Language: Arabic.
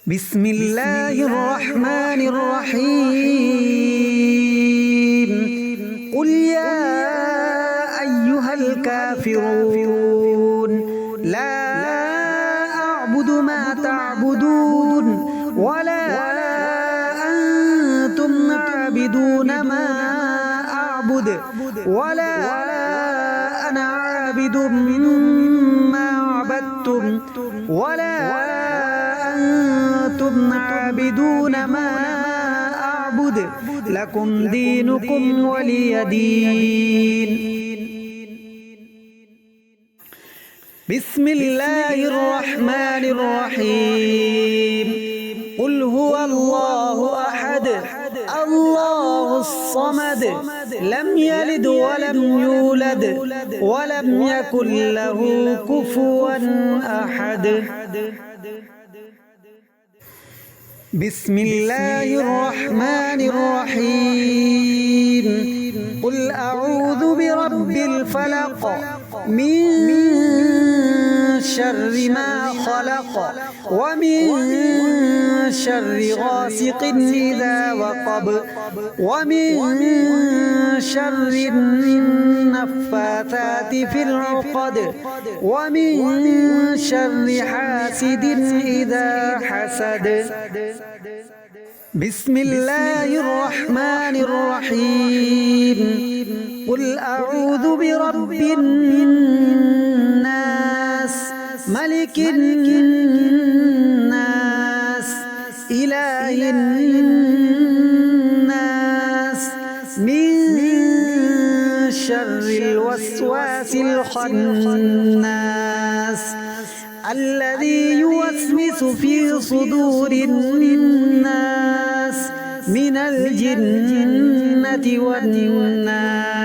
بسم الله الرحمن الرحيم. قل يا أيها الكافرون لا أعبد ما تعبدون ولا أنتم عابدون ما أعبد ولا أنا عابد ما عبدتم ولا أنتم عابدون ما أعبد لكم دينكم ولي دين. بسم الله الرحمن الرحيم. قل هو الله أحد الله الصمد لم يلد ولم يولد ولم يكن له كفوا أحد. بسم الله الرحمن الرحيم. قل أعوذ برب الفلق من شر ما خلق ومن شر غاسق إذا وقب ومن شر النفاثات في العقد ومن شر حاسد إذا حسد. بسم الله الرحمن الرحيم. قل أعوذ برب الناس ملك الناس إله الناس من شر الوسواس الخناس الذي يوسوس في صدور الناس من الجنة والناس.